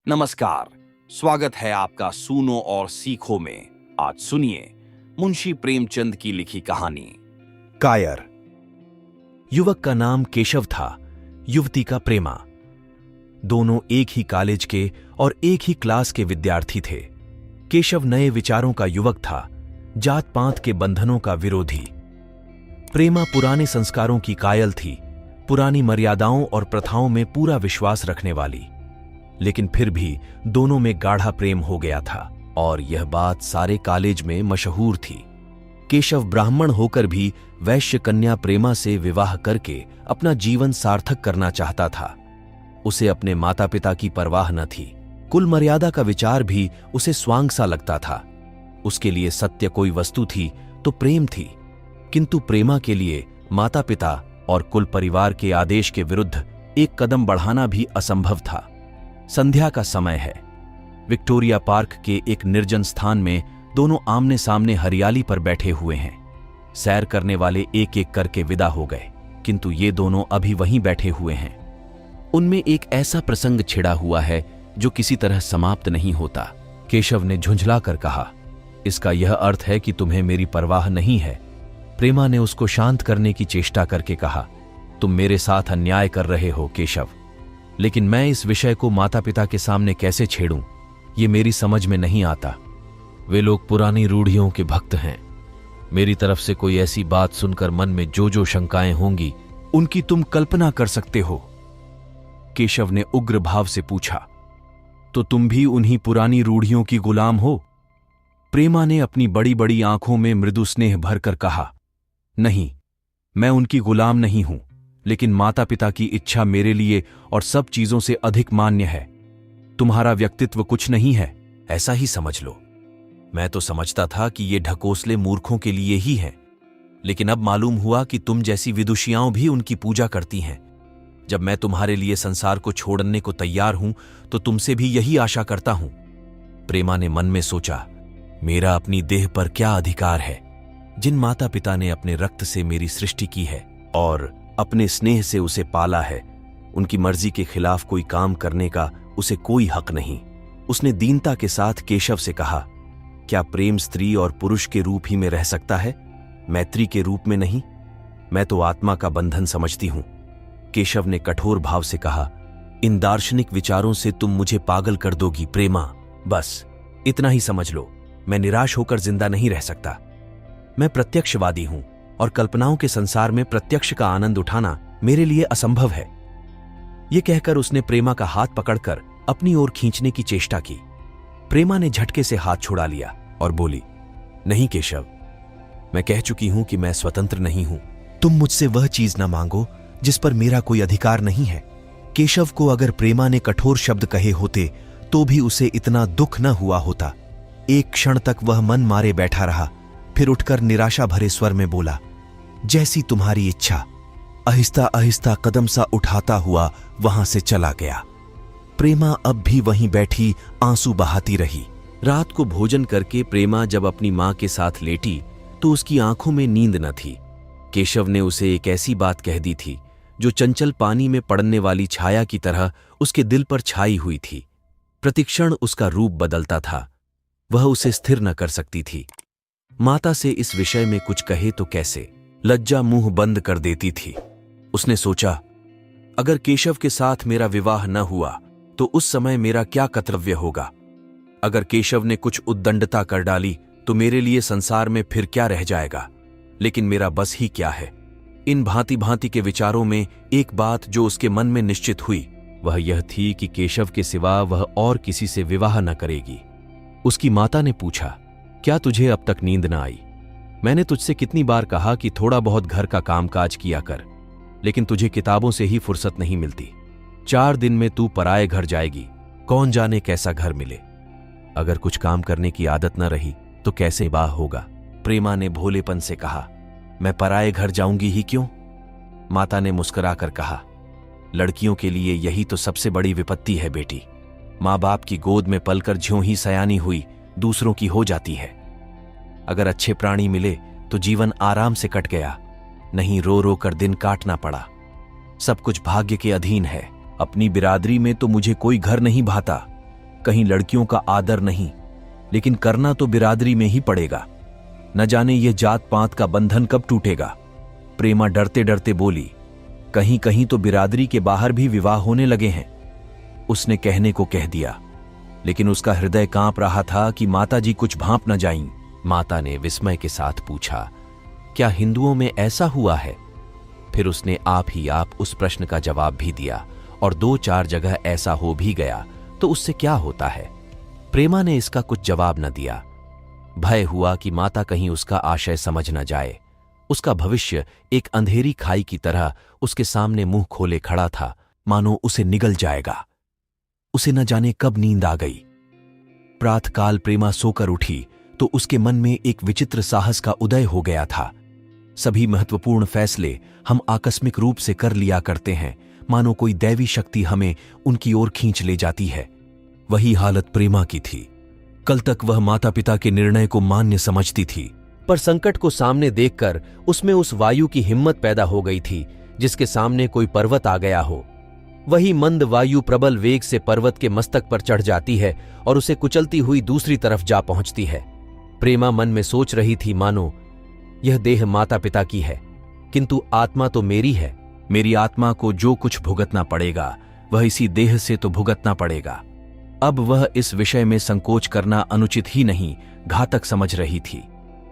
नमस्कार। स्वागत है आपका सुनो और सीखो में। आज सुनिए मुंशी प्रेमचंद की लिखी कहानी कायर। युवक का नाम केशव था, युवती का प्रेमा। दोनों एक ही कॉलेज के और एक ही क्लास के विद्यार्थी थे। केशव नए विचारों का युवक था, जात पात के बंधनों का विरोधी। प्रेमा पुराने संस्कारों की कायल थी, पुरानी मर्यादाओं और प्रथाओं में पूरा विश्वास रखने वाली। लेकिन फिर भी दोनों में गाढ़ा प्रेम हो गया था और यह बात सारे कॉलेज में मशहूर थी। केशव ब्राह्मण होकर भी वैश्य कन्या प्रेमा से विवाह करके अपना जीवन सार्थक करना चाहता था। उसे अपने माता पिता की परवाह न थी, कुल मर्यादा का विचार भी उसे स्वांग सा लगता था। उसके लिए सत्य कोई वस्तु थी तो प्रेम थी, किंतु प्रेमा के लिए माता पिता और कुल परिवार के आदेश के विरुद्ध एक कदम बढ़ाना भी असंभव था। संध्या का समय है। विक्टोरिया पार्क के एक निर्जन स्थान में दोनों आमने सामने हरियाली पर बैठे हुए हैं। सैर करने वाले एक एक करके विदा हो गए, किंतु ये दोनों अभी वहीं बैठे हुए हैं। उनमें एक ऐसा प्रसंग छिड़ा हुआ है जो किसी तरह समाप्त नहीं होता। केशव ने झुंझला कर कहा, इसका यह अर्थ है कि तुम्हें मेरी परवाह नहीं है। प्रेमा ने उसको शांत करने की चेष्टा करके कहा, तुम मेरे साथ अन्याय कर रहे हो केशव, लेकिन मैं इस विषय को माता पिता के सामने कैसे छेड़ूं, ये मेरी समझ में नहीं आता। वे लोग पुरानी रूढ़ियों के भक्त हैं। मेरी तरफ से कोई ऐसी बात सुनकर मन में जो जो शंकाएं होंगी, उनकी तुम कल्पना कर सकते हो। केशव ने उग्र भाव से पूछा, तो तुम भी उन्हीं पुरानी रूढ़ियों की गुलाम हो? प्रेमा ने अपनी बड़ी बड़ी आंखों में मृदु स्नेह भरकर कहा, नहीं, मैं उनकी गुलाम नहीं हूं, लेकिन माता पिता की इच्छा मेरे लिए और सब चीजों से अधिक मान्य है। तुम्हारा व्यक्तित्व कुछ नहीं है, ऐसा ही समझ लो। मैं तो समझता था कि ये ढकोसले मूर्खों के लिए ही हैं, लेकिन अब मालूम हुआ कि तुम जैसी विदुषियाओं भी उनकी पूजा करती हैं। जब मैं तुम्हारे लिए संसार को छोड़ने को तैयार हूं तो तुमसे भी यही आशा करता हूं। प्रेमा ने मन में सोचा, मेरा अपनी देह पर क्या अधिकार है? जिन माता पिता ने अपने रक्त से मेरी सृष्टि की है और अपने स्नेह से उसे पाला है, उनकी मर्जी के खिलाफ कोई काम करने का उसे कोई हक नहीं। उसने दीनता के साथ केशव से कहा, क्या प्रेम स्त्री और पुरुष के रूप ही में रह सकता है, मैत्री के रूप में नहीं? मैं तो आत्मा का बंधन समझती हूं। केशव ने कठोर भाव से कहा, इन दार्शनिक विचारों से तुम मुझे पागल कर दोगी प्रेमा। बस इतना ही समझ लो, मैं निराश होकर जिंदा नहीं रह सकता। मैं प्रत्यक्षवादी हूं और कल्पनाओं के संसार में प्रत्यक्ष का आनंद उठाना मेरे लिए असंभव है। यह कहकर उसने प्रेमा का हाथ पकड़कर अपनी ओर खींचने की चेष्टा की। प्रेमा ने झटके से हाथ छुड़ा लिया और बोली, नहीं केशव, मैं कह चुकी हूं कि मैं स्वतंत्र नहीं हूं। तुम मुझसे वह चीज न मांगो जिस पर मेरा कोई अधिकार नहीं है। केशव को अगर प्रेमा ने कठोर शब्द कहे होते तो भी उसे इतना दुख न हुआ होता। एक क्षण तक वह मन मारे बैठा रहा, फिर उठकर निराशा भरे स्वर में बोला, जैसी तुम्हारी इच्छा। आहिस्ता आहिस्ता कदम सा उठाता हुआ वहां से चला गया। प्रेमा अब भी वहीं बैठी आंसू बहाती रही। रात को भोजन करके प्रेमा जब अपनी मां के साथ लेटी तो उसकी आंखों में नींद न थी। केशव ने उसे एक ऐसी बात कह दी थी जो चंचल पानी में पड़ने वाली छाया की तरह उसके दिल पर छाई हुई थी। प्रतिक्षण उसका रूप बदलता था, वह उसे स्थिर न कर सकती थी। माता से इस विषय में कुछ कहे तो कैसे, लज्जा मुंह बंद कर देती थी। उसने सोचा, अगर केशव के साथ मेरा विवाह न हुआ तो उस समय मेरा क्या कर्तव्य होगा? अगर केशव ने कुछ उद्दंडता कर डाली तो मेरे लिए संसार में फिर क्या रह जाएगा? लेकिन मेरा बस ही क्या है? इन भांति भांति के विचारों में एक बात जो उसके मन में निश्चित हुई वह यह थी कि केशव के सिवा वह और किसी से विवाह न करेगी। उसकी माता ने पूछा, क्या तुझे अब तक नींद न आई? मैंने तुझसे कितनी बार कहा कि थोड़ा बहुत घर का कामकाज किया कर, लेकिन तुझे किताबों से ही फुर्सत नहीं मिलती। 4 दिन में तू पराये घर जाएगी, कौन जाने कैसा घर मिले। अगर कुछ काम करने की आदत न रही तो कैसे बाह होगा? प्रेमा ने भोलेपन से कहा, मैं पराये घर जाऊंगी ही क्यों? माता ने मुस्कुराकर कहा, लड़कियों के लिए यही तो सबसे बड़ी विपत्ति है बेटी। माँ बाप की गोद में पलकर ज्यों ही सयानी हुई दूसरों की हो जाती है। अगर अच्छे प्राणी मिले तो जीवन आराम से कट गया, नहीं रो रो कर दिन काटना पड़ा। सब कुछ भाग्य के अधीन है। अपनी बिरादरी में तो मुझे कोई घर नहीं भाता, कहीं लड़कियों का आदर नहीं, लेकिन करना तो बिरादरी में ही पड़ेगा। न जाने ये जात पात का बंधन कब टूटेगा। प्रेमा डरते डरते बोली, कहीं कहीं तो बिरादरी के बाहर भी विवाह होने लगे हैं। उसने कहने को कह दिया, लेकिन उसका हृदय कांप रहा था कि माताजी कुछ भांप न जाईं। माता ने विस्मय के साथ पूछा, क्या हिंदुओं में ऐसा हुआ है? फिर उसने आप ही आप उस प्रश्न का जवाब भी दिया, और 2-4 जगह ऐसा हो भी गया तो उससे क्या होता है। प्रेमा ने इसका कुछ जवाब न दिया। भय हुआ कि माता कहीं उसका आशय समझ न जाए। उसका भविष्य एक अंधेरी खाई की तरह उसके सामने मुंह खोले खड़ा था, मानो उसे निगल जाएगा। उसे न जाने कब नींद आ गई। प्रातःकाल प्रेमा सोकर उठी तो उसके मन में एक विचित्र साहस का उदय हो गया था। सभी महत्वपूर्ण फैसले हम आकस्मिक रूप से कर लिया करते हैं, मानो कोई दैवी शक्ति हमें उनकी ओर खींच ले जाती है। वही हालत प्रेमा की थी। कल तक वह माता पिता के निर्णय को मान्य समझती थी, पर संकट को सामने देखकर उसमें उस वायु की हिम्मत पैदा हो गई थी जिसके सामने कोई पर्वत आ गया हो। वही मंद वायु प्रबल वेग से पर्वत के मस्तक पर चढ़ जाती है और उसे कुचलती हुई दूसरी तरफ जा पहुंचती है। प्रेमा मन में सोच रही थी, मानो यह देह माता पिता की है, किंतु आत्मा तो मेरी है। मेरी आत्मा को जो कुछ भुगतना पड़ेगा वह इसी देह से तो भुगतना पड़ेगा। अब वह इस विषय में संकोच करना अनुचित ही नहीं, घातक समझ रही थी।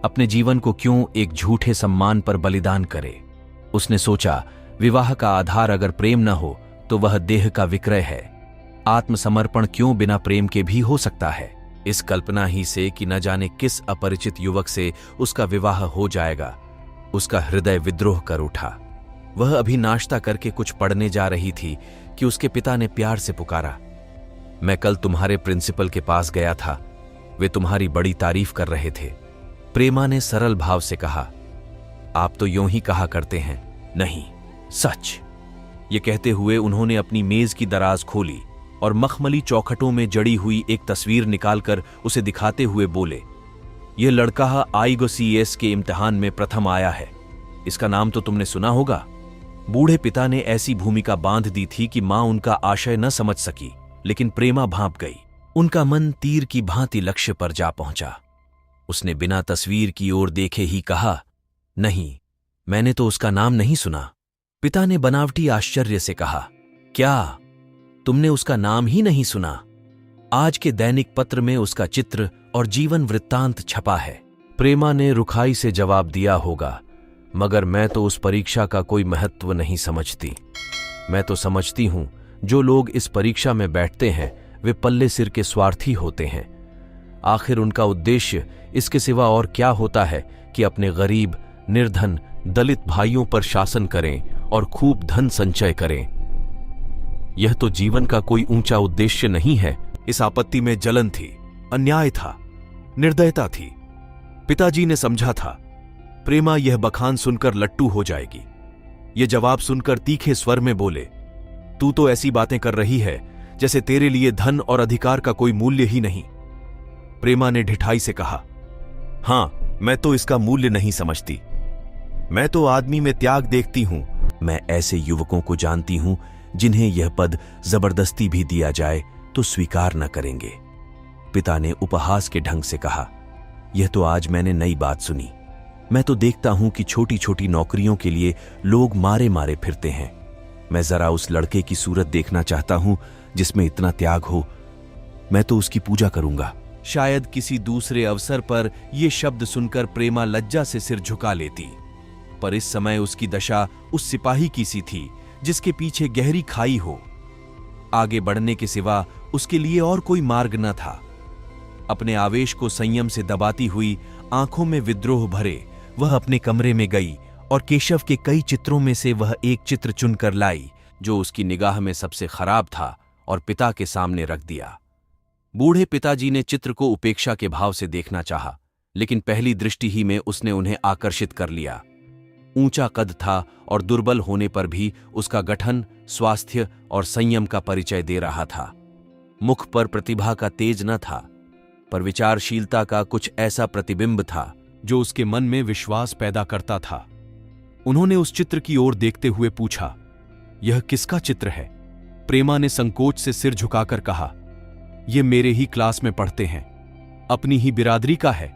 अपने जीवन को क्यों एक झूठे सम्मान पर बलिदान करे। उसने सोचा, विवाह का आधार अगर प्रेम न हो तो वह देह का विक्रय है। आत्मसमर्पण क्यों बिना प्रेम के भी हो सकता है। इस कल्पना ही से कि न जाने किस अपरिचित युवक से उसका विवाह हो जाएगा, उसका हृदय विद्रोह कर उठा। वह अभी नाश्ता करके कुछ पढ़ने जा रही थी कि उसके पिता ने प्यार से पुकारा, मैं कल तुम्हारे प्रिंसिपल के पास गया था, वे तुम्हारी बड़ी तारीफ कर रहे थे। प्रेमा ने सरल भाव से कहा, आप तो यूं ही कहा करते हैं। नहीं, सच। ये कहते हुए उन्होंने अपनी मेज की दराज खोली और मखमली चौखटों में जड़ी हुई एक तस्वीर निकालकर उसे दिखाते हुए बोले, यह लड़का IGCS के इम्तिहान में प्रथम आया है। इसका नाम तो तुमने सुना होगा। बूढ़े पिता ने ऐसी भूमिका बांध दी थी कि मां उनका आशय न समझ सकी, लेकिन प्रेमा भांप गई। उनका मन तीर की भांति लक्ष्य पर जा पहुंचा। उसने बिना तस्वीर की ओर देखे ही कहा, नहीं, मैंने तो उसका नाम नहीं सुना। पिता ने बनावटी आश्चर्य से कहा, क्या तुमने उसका नाम ही नहीं सुना? आज के दैनिक पत्र में उसका चित्र और जीवन वृत्तांत छपा है। प्रेमा ने रुखाई से जवाब दिया होगा, मगर मैं तो उस परीक्षा का कोई महत्व नहीं समझती। मैं तो समझती हूं जो लोग इस परीक्षा में बैठते हैं वे पल्ले सिर के स्वार्थी होते हैं। आखिर उनका उद्देश्य इसके सिवा और क्या होता है कि अपने गरीब, निर्धन, दलित भाइयों पर शासन करें और खूब धन संचय करें। यह तो जीवन का कोई ऊंचा उद्देश्य नहीं है। इस आपत्ति में जलन थी, अन्याय था, निर्दयता थी। पिताजी ने समझा था प्रेमा यह बखान सुनकर लट्टू हो जाएगी। यह जवाब सुनकर तीखे स्वर में बोले, तू तो ऐसी बातें कर रही है जैसे तेरे लिए धन और अधिकार का कोई मूल्य ही नहीं। प्रेमा ने ढिठाई से कहा, हां, मैं तो इसका मूल्य नहीं समझती। मैं तो आदमी में त्याग देखती हूं। मैं ऐसे युवकों को जानती हूं जिन्हें यह पद जबरदस्ती भी दिया जाए तो स्वीकार न करेंगे। पिता ने उपहास के ढंग से कहा, यह तो आज मैंने नई बात सुनी। मैं तो देखता हूं कि छोटी छोटी नौकरियों के लिए लोग मारे मारे फिरते हैं। मैं जरा उस लड़के की सूरत देखना चाहता हूं जिसमें इतना त्याग हो। मैं तो उसकी पूजा करूंगा। शायद किसी दूसरे अवसर पर यह शब्द सुनकर प्रेमा लज्जा से सिर झुका लेती, पर इस समय उसकी दशा उस सिपाही की सी थी जिसके पीछे गहरी खाई हो। आगे बढ़ने के सिवा उसके लिए और कोई मार्ग न था। अपने आवेश को संयम से दबाती हुई, आंखों में विद्रोह भरे, वह अपने कमरे में गई और केशव के कई चित्रों में से वह एक चित्र चुनकर लाई जो उसकी निगाह में सबसे खराब था और पिता के सामने रख दिया। बूढ़े पिताजी ने चित्र को उपेक्षा के भाव से देखना चाहा, लेकिन पहली दृष्टि ही में उसने उन्हें आकर्षित कर लिया। ऊंचा कद था और दुर्बल होने पर भी उसका गठन, स्वास्थ्य और संयम का परिचय दे रहा था। मुख पर प्रतिभा का तेज न था, पर विचारशीलता का कुछ ऐसा प्रतिबिंब था जो उसके मन में विश्वास पैदा करता था। उन्होंने उस चित्र की ओर देखते हुए पूछा, यह किसका चित्र है? प्रेमा ने संकोच से सिर झुकाकर कहा, ये मेरे ही क्लास में पढ़ते हैं, अपनी ही बिरादरी का है।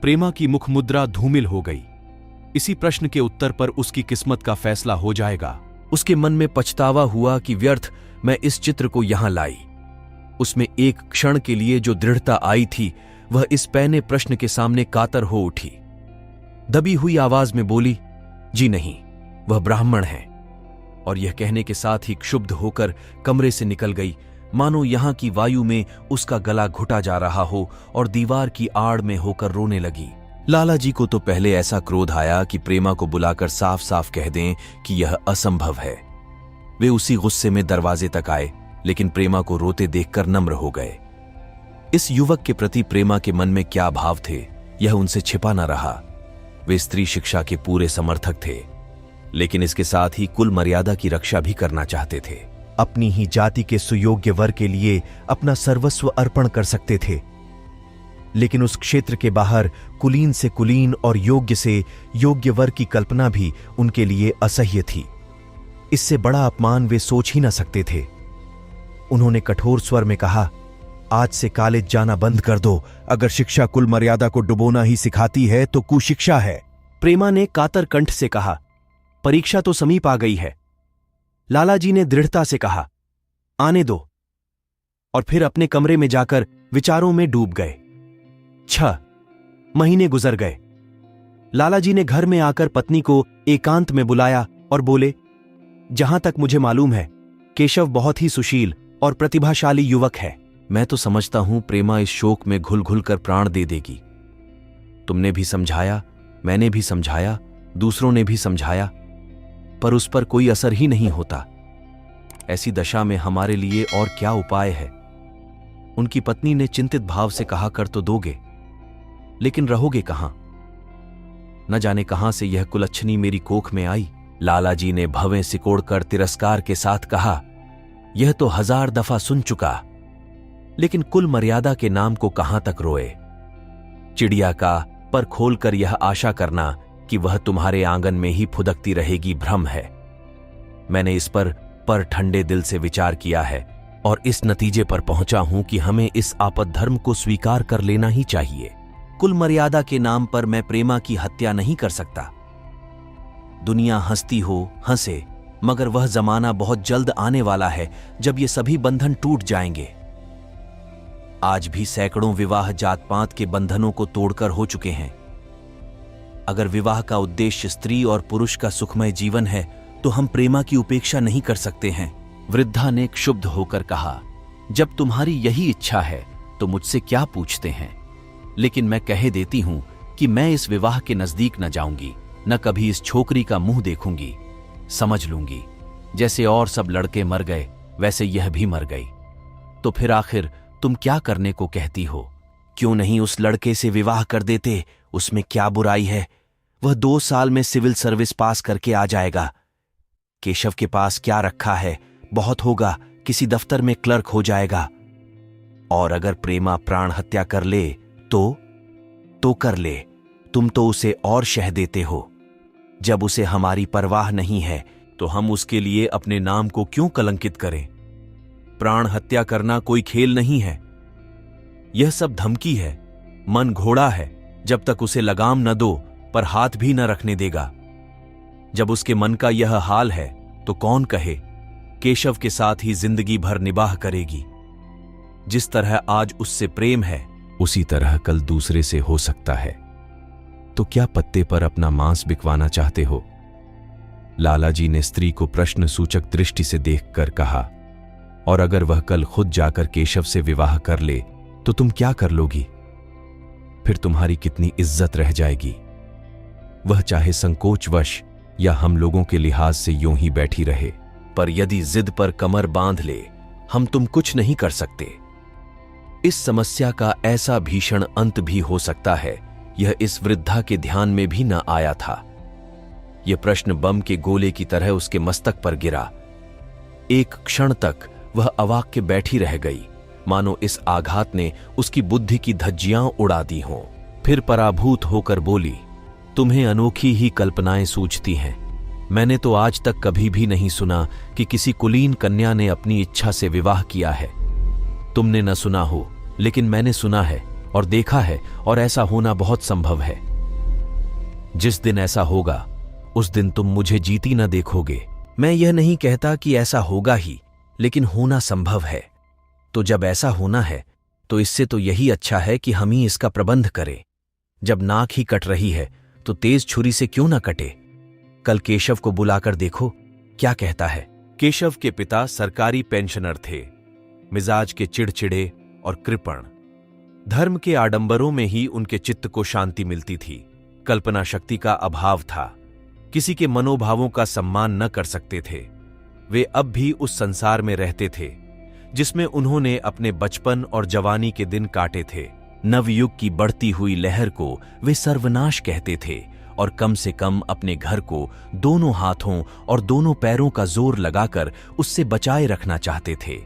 प्रेमा की मुख मुद्रा धूमिल हो गई। इसी प्रश्न के उत्तर पर उसकी किस्मत का फैसला हो जाएगा। उसके मन में पछतावा हुआ कि व्यर्थ मैं इस चित्र को यहां लाई। उसमें एक क्षण के लिए जो दृढ़ता आई थी वह इस पैने प्रश्न के सामने कातर हो उठी। दबी हुई आवाज में बोली, जी नहीं, वह ब्राह्मण है। और यह कहने के साथ ही क्षुब्ध होकर कमरे से निकल गई, मानो यहां की वायु में उसका गला घुटा जा रहा हो और दीवार की आड़ में होकर रोने लगी। लाला जी को तो पहले ऐसा क्रोध आया कि प्रेमा को बुलाकर साफ साफ कह दें कि यह असंभव है। वे उसी गुस्से में दरवाजे तक आए, लेकिन प्रेमा को रोते देखकर नम्र हो गए। इस युवक के प्रति प्रेमा के मन में क्या भाव थे, यह उनसे छिपा न रहा। वे स्त्री शिक्षा के पूरे समर्थक थे, लेकिन इसके साथ ही कुल मर्यादा की रक्षा भी करना चाहते थे। अपनी ही जाति के सुयोग्य वर के लिए अपना सर्वस्व अर्पण कर सकते थे, लेकिन उस क्षेत्र के बाहर कुलीन से कुलीन और योग्य से योग्य वर की कल्पना भी उनके लिए असह्य थी। इससे बड़ा अपमान वे सोच ही न सकते थे। उन्होंने कठोर स्वर में कहा, आज से कॉलेज जाना बंद कर दो। अगर शिक्षा कुल मर्यादा को डुबोना ही सिखाती है तो कुशिक्षा है। प्रेमा ने कातर कंठ से कहा, परीक्षा तो समीप आ गई है। लाला जी ने दृढ़ता से कहा, आने दो। और फिर अपने कमरे में जाकर विचारों में डूब गए। 6 महीने गुजर गए। लाला जी ने घर में आकर पत्नी को एकांत में बुलाया और बोले, जहां तक मुझे मालूम है केशव बहुत ही सुशील और प्रतिभाशाली युवक है। मैं तो समझता हूं प्रेमा इस शोक में घुल घुल कर प्राण दे देगी। तुमने भी समझाया, मैंने भी समझाया, दूसरों ने भी समझाया, पर उस पर कोई असर ही नहीं होता। ऐसी दशा में हमारे लिए और क्या उपाय है? उनकी पत्नी ने चिंतित भाव से कहा, कर तो दोगे, लेकिन रहोगे कहां? न जाने कहां से यह कुलच्छनी मेरी कोख में आई। लाला जी ने भवें सिकोड़कर तिरस्कार के साथ कहा, यह तो 1000 दफा सुन चुका, लेकिन कुल मर्यादा के नाम को कहां तक रोए। चिड़िया का पर खोलकर यह आशा करना कि वह तुम्हारे आंगन में ही फुदकती रहेगी भ्रम है। मैंने इस पर ठंडे दिल से विचार किया है और इस नतीजे पर पहुंचा हूं कि हमें इस आपद धर्म को स्वीकार कर लेना ही चाहिए। कुल मर्यादा के नाम पर मैं प्रेमा की हत्या नहीं कर सकता। दुनिया हंसती हो हंसे, मगर वह जमाना बहुत जल्द आने वाला है जब ये सभी बंधन टूट जाएंगे। आज भी सैकड़ों विवाह जात पात के बंधनों को तोड़कर हो चुके हैं। अगर विवाह का उद्देश्य स्त्री और पुरुष का सुखमय जीवन है तो हम प्रेमा की उपेक्षा नहीं कर सकते हैं। वृद्धा ने क्षुब्ध होकर कहा, जब तुम्हारी यही इच्छा है तो मुझसे क्या पूछते हैं? लेकिन मैं कह देती हूं कि मैं इस विवाह के नजदीक न जाऊंगी, न कभी इस छोकरी का मुंह देखूंगी। समझ लूंगी जैसे और सब लड़के मर गए वैसे यह भी मर गई। तो फिर आखिर तुम क्या करने को कहती हो? क्यों नहीं उस लड़के से विवाह कर देते? उसमें क्या बुराई है? वह 2 साल में सिविल सर्विस पास करके आ जाएगा। केशव के पास क्या रखा है? बहुत होगा, किसी दफ्तर में क्लर्क हो जाएगा। और अगर प्रेमा प्राण हत्या कर ले तो कर ले। तुम तो उसे और शह देते हो। जब उसे हमारी परवाह नहीं है तो हम उसके लिए अपने नाम को क्यों कलंकित करें? प्राण हत्या करना कोई खेल नहीं है। यह सब धमकी है। मन घोड़ा है, जब तक उसे लगाम न दो पर हाथ भी न रखने देगा। जब उसके मन का यह हाल है तो कौन कहे केशव के साथ ही जिंदगी भर निबाह करेगी। जिस तरह आज उससे प्रेम है उसी तरह कल दूसरे से हो सकता है। तो क्या पत्ते पर अपना मांस बिकवाना चाहते हो? लाला जी ने स्त्री को प्रश्न सूचक दृष्टि से देखकर कहा, और अगर वह कल खुद जाकर केशव से विवाह कर ले तो तुम क्या कर लोगी? फिर तुम्हारी कितनी इज्जत रह जाएगी? वह चाहे संकोचवश या हम लोगों के लिहाज से यूं ही बैठी रहे, पर यदि जिद पर कमर बांध ले हम तुम कुछ नहीं कर सकते। इस समस्या का ऐसा भीषण अंत भी हो सकता है, यह इस वृद्धा के ध्यान में भी न आया था। यह प्रश्न बम के गोले की तरह उसके मस्तक पर गिरा। एक क्षण तक वह अवाक के बैठी रह गई, मानो इस आघात ने उसकी बुद्धि की धज्जियां उड़ा दी हों। फिर पराभूत होकर बोली, तुम्हें अनोखी ही कल्पनाएं सूझती हैं। मैंने तो आज तक कभी भी नहीं सुना कि किसी कुलीन कन्या ने अपनी इच्छा से विवाह किया है। तुमने न सुना हो, लेकिन मैंने सुना है और देखा है, और ऐसा होना बहुत संभव है। जिस दिन ऐसा होगा उस दिन तुम मुझे जीती न देखोगे। मैं यह नहीं कहता कि ऐसा होगा ही, लेकिन होना संभव है। तो जब ऐसा होना है तो इससे तो यही अच्छा है कि हम ही इसका प्रबंध करें। जब नाक ही कट रही है तो तेज छुरी से क्यों न कटे। कल केशव को बुलाकर देखो क्या कहता है। केशव के पिता सरकारी पेंशनर थे, मिजाज के चिड़चिड़े और कृपण। धर्म के आडंबरों में ही उनके चित्त को शांति मिलती थी। कल्पना शक्ति का अभाव था, किसी के मनोभावों का सम्मान न कर सकते थे। वे अब भी उस संसार में रहते थे जिसमें उन्होंने अपने बचपन और जवानी के दिन काटे थे। नवयुग की बढ़ती हुई लहर को वे सर्वनाश कहते थे और कम से कम अपने घर को दोनों हाथों और दोनों पैरों का जोर लगाकर उससे बचाए रखना चाहते थे।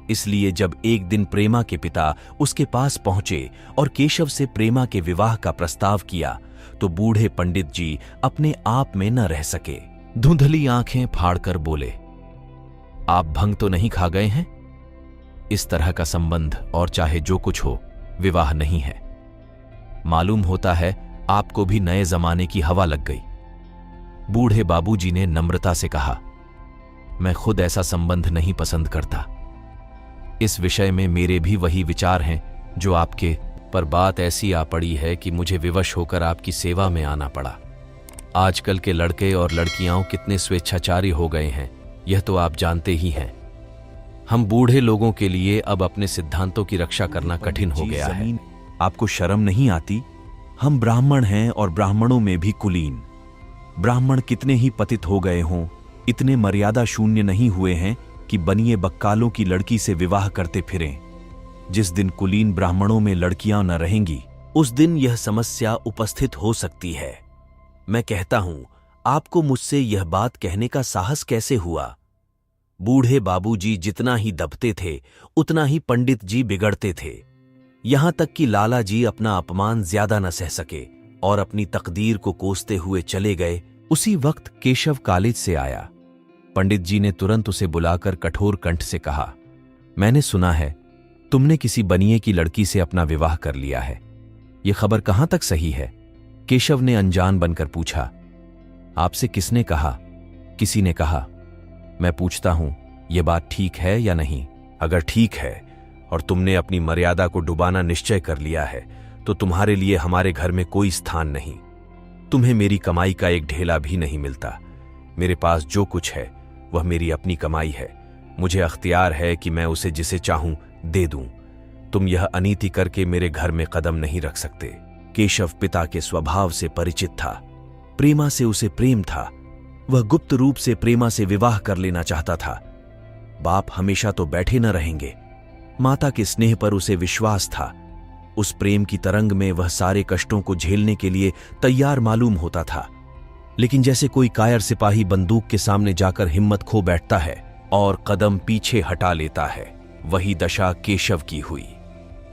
इसलिए जब एक दिन प्रेमा के पिता उसके पास पहुंचे और केशव से प्रेमा के विवाह का प्रस्ताव किया तो बूढ़े पंडित जी अपने आप में न रह सके। धुंधली आंखें फाड़कर बोले, आप भंग तो नहीं खा गए हैं? इस तरह का संबंध और चाहे जो कुछ हो, विवाह नहीं है। मालूम होता है आपको भी नए जमाने की हवा लग गई। बूढ़े बाबूजी ने नम्रता से कहा, मैं खुद ऐसा संबंध नहीं पसंद करता। इस विषय में मेरे भी वही विचार हैं जो आपके, पर बात ऐसी आ पड़ी है कि मुझे विवश होकर आपकी सेवा में आना पड़ा। आजकल के लड़के और लड़कियां कितने स्वेच्छाचारी हो गए हैं, यह तो आप जानते ही हैं। हम बूढ़े लोगों के लिए अब अपने सिद्धांतों की रक्षा करना कठिन हो गया है। आपको शर्म नहीं आती? हम ब्राह्मण हैं और ब्राह्मणों में भी कुलीन। ब्राह्मण कितने ही पतित हो गए हों, इतने मर्यादा शून्य नहीं हुए हैं कि बनिए बक्कालों की लड़की से विवाह करते फिरें। जिस दिन कुलीन ब्राह्मणों में लड़कियां न रहेंगी, उस दिन यह समस्या उपस्थित हो सकती है। मैं कहता हूं, आपको मुझसे यह बात कहने का साहस कैसे हुआ? बूढ़े बाबूजी जितना ही दबते थे उतना ही पंडित जी बिगड़ते थे। यहां तक कि लाला जी अपना अपमान ज्यादा न सह सके और अपनी तकदीर को कोसते हुए चले गए। उसी वक्त केशव कॉलेज से आया। पंडित जी ने तुरंत उसे बुलाकर कठोर कंठ से कहा, मैंने सुना है तुमने किसी बनिए की लड़की से अपना विवाह कर लिया है। यह खबर कहां तक सही है? केशव ने अनजान बनकर पूछा। आपसे किसने कहा? किसी ने कहा। मैं पूछता हूं, यह बात ठीक है या नहीं? अगर ठीक है और तुमने अपनी मर्यादा को डुबाना निश्चय कर लिया है तो तुम्हारे लिए हमारे घर में कोई स्थान नहीं। तुम्हें मेरी कमाई का एक ढेला भी नहीं मिलता। मेरे पास जो कुछ है वह मेरी अपनी कमाई है। मुझे अख्तियार है कि मैं उसे जिसे चाहूं दे दूं। तुम यह अनीति करके मेरे घर में कदम नहीं रख सकते। केशव पिता के स्वभाव से परिचित था। प्रेमा से उसे प्रेम था। वह गुप्त रूप से प्रेमा से विवाह कर लेना चाहता था। बाप हमेशा तो बैठे न रहेंगे। माता के स्नेह पर उसे विश्वास था। उस प्रेम की तरंग में वह सारे कष्टों को झेलने के लिए तैयार मालूम होता था। लेकिन जैसे कोई कायर सिपाही बंदूक के सामने जाकर हिम्मत खो बैठता है और कदम पीछे हटा लेता है, वही दशा केशव की हुई।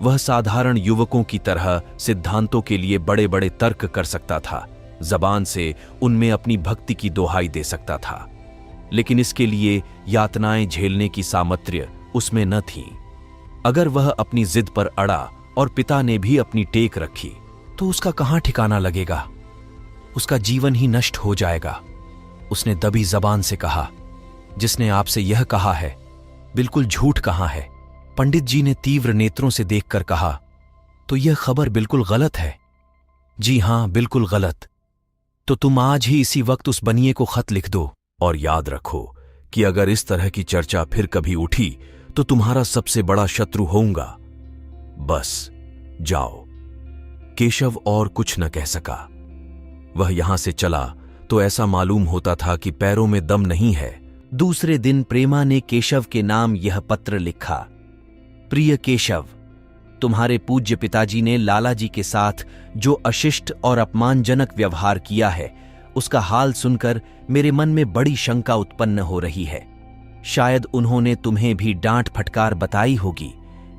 वह साधारण युवकों की तरह सिद्धांतों के लिए बड़े बड़े तर्क कर सकता था, जबान से उनमें अपनी भक्ति की दोहाई दे सकता था, लेकिन इसके लिए यातनाएं झेलने की सामर्थ्य उसमें न थी। अगर वह अपनी जिद पर अड़ा और पिता ने भी अपनी टेक रखी तो उसका कहां ठिकाना लगेगा? उसका जीवन ही नष्ट हो जाएगा। उसने दबी जबान से कहा, जिसने आपसे यह कहा है बिल्कुल झूठ कहा है। पंडित जी ने तीव्र नेत्रों से देखकर कहा, तो यह खबर बिल्कुल गलत है? जी हां, बिल्कुल गलत। तो तुम आज ही इसी वक्त उस बनिए को खत लिख दो और याद रखो कि अगर इस तरह की चर्चा फिर कभी उठी तो तुम्हारा सबसे बड़ा शत्रु होऊंगा। बस जाओ। केशव और कुछ न कह सका। वह यहां से चला तो ऐसा मालूम होता था कि पैरों में दम नहीं है। दूसरे दिन प्रेमा ने केशव के नाम यह पत्र लिखा। प्रिय केशव, तुम्हारे पूज्य पिताजी ने लाला जी के साथ जो अशिष्ट और अपमानजनक व्यवहार किया है उसका हाल सुनकर मेरे मन में बड़ी शंका उत्पन्न हो रही है। शायद उन्होंने तुम्हें भी डांट फटकार बताई होगी।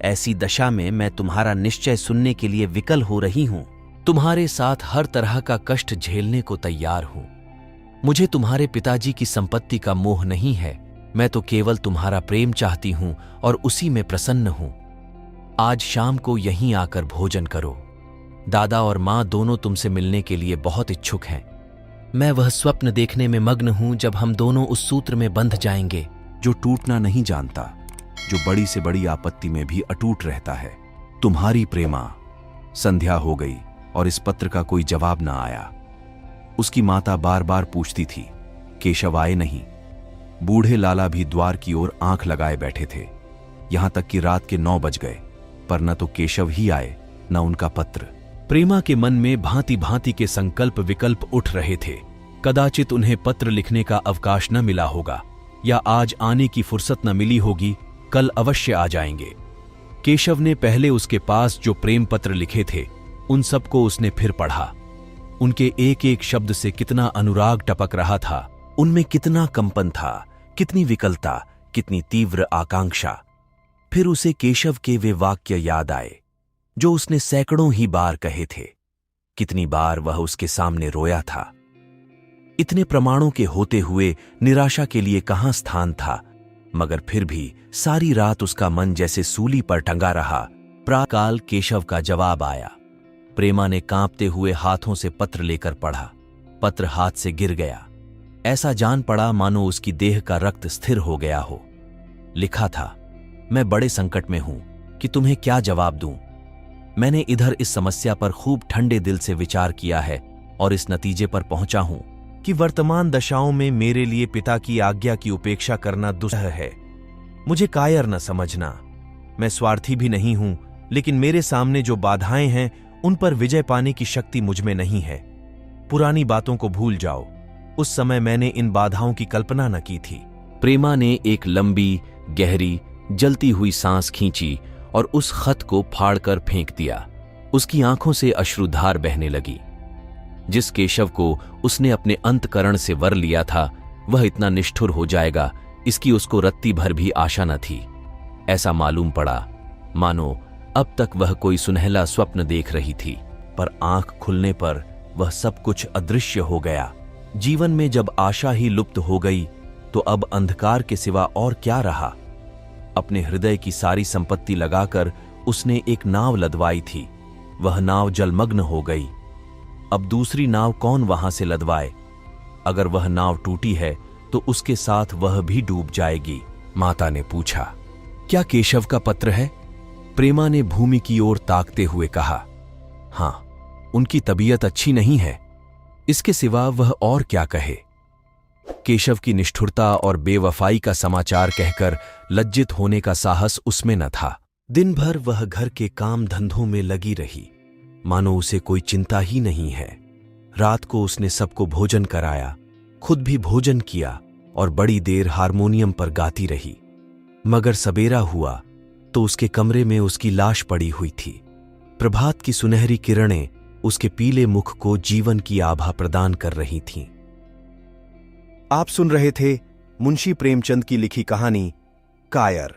ऐसी दशा में मैं तुम्हारा निश्चय सुनने के लिए विकल हो रही हूं। तुम्हारे साथ हर तरह का कष्ट झेलने को तैयार हूं। मुझे तुम्हारे पिताजी की संपत्ति का मोह नहीं है। मैं तो केवल तुम्हारा प्रेम चाहती हूं और उसी में प्रसन्न हूं। आज शाम को यहीं आकर भोजन करो। दादा और माँ दोनों तुमसे मिलने के लिए बहुत इच्छुक हैं। मैं वह स्वप्न देखने में मग्न हूं जब हम दोनों उस सूत्र में बंध जाएंगे जो टूटना नहीं जानता, जो बड़ी से बड़ी आपत्ति में भी अटूट रहता है। तुम्हारी प्रेमा। संध्या हो गई और इस पत्र का कोई जवाब ना आया। उसकी माता बार बार पूछती थी, केशव आए नहीं। बूढ़े लाला भी द्वार की ओर आंख लगाए बैठे थे। यहां तक कि रात के 9 बज गए, पर न तो केशव ही आए न उनका पत्र। प्रेमा के मन में भांति भांति के संकल्प विकल्प उठ रहे थे। कदाचित उन्हें पत्र लिखने का अवकाश न मिला होगा, या आज आने की फुर्सत न मिली होगी, कल अवश्य आ जाएंगे। केशव ने पहले उसके पास जो प्रेम पत्र लिखे थे उन सबको उसने फिर पढ़ा। उनके एक एक शब्द से कितना अनुराग टपक रहा था, उनमें कितना कंपन था, कितनी विकलता, कितनी तीव्र आकांक्षा। फिर उसे केशव के वे वाक्य याद आए जो उसने सैकड़ों ही बार कहे थे। कितनी बार वह उसके सामने रोया था। इतने प्रमाणों के होते हुए निराशा के लिए कहां स्थान था, मगर फिर भी सारी रात उसका मन जैसे सूली पर टंगा रहा। प्राकाल केशव का जवाब आया। प्रेमा ने कांपते हुए हाथों से पत्र लेकर पढ़ा। पत्र हाथ से गिर गया। ऐसा जान पड़ा मानो उसकी देह का रक्त स्थिर हो गया हो। लिखा था, मैं बड़े संकट में हूं कि तुम्हें क्या जवाब दूं। मैंने इधर इस समस्या पर खूब ठंडे दिल से विचार किया है और इस नतीजे पर पहुंचा हूं कि वर्तमान दशाओं में मेरे लिए पिता की आज्ञा की उपेक्षा करना दुस्सह है। मुझे कायर न समझना। मैं स्वार्थी भी नहीं हूं, लेकिन मेरे सामने जो बाधाएं हैं उन पर विजय पाने की शक्ति मुझमें नहीं है। पुरानी बातों को भूल जाओ। उस समय मैंने इन बाधाओं की कल्पना न की थी। प्रेमा ने एक लंबी, गहरी, जलती हुई सांस खींची और उस खत को फाड़कर फेंक दिया। उसकी आंखों से अश्रुधार बहने लगी। जिस केशव को उसने अपने अंतकरण से वर लिया था, वह इतना निष्ठुर हो जाएगा, इसकी उसको रत्ती भर भी आशा न थी। ऐसा मालूम पड़ा मानो अब तक वह कोई सुनहला स्वप्न देख रही थी, पर आंख खुलने पर वह सब कुछ अदृश्य हो गया। जीवन में जब आशा ही लुप्त हो गई, तो अब अंधकार के सिवा और क्या रहा। अपने हृदय की सारी संपत्ति लगाकर उसने एक नाव लदवाई थी। वह नाव जलमग्न हो गई। अब दूसरी नाव कौन वहां से लदवाए। अगर वह नाव टूटी है तो उसके साथ वह भी डूब जाएगी। माता ने पूछा, क्या केशव का पत्र है? प्रेमा ने भूमि की ओर ताकते हुए कहा, हां, उनकी तबीयत अच्छी नहीं है। इसके सिवा वह और क्या कहे। केशव की निष्ठुरता और बेवफाई का समाचार कहकर लज्जित होने का साहस उसमें न था। दिन भर वह घर के काम धंधों में लगी रही, मानो उसे कोई चिंता ही नहीं है। रात को उसने सबको भोजन कराया, खुद भी भोजन किया और बड़ी देर हारमोनियम पर गाती रही। मगर सबेरा हुआ तो उसके कमरे में उसकी लाश पड़ी हुई थी। प्रभात की सुनहरी किरणें उसके पीले मुख को जीवन की आभा प्रदान कर रही थीं। आप सुन रहे थे मुंशी प्रेमचंद की लिखी कहानी कायर।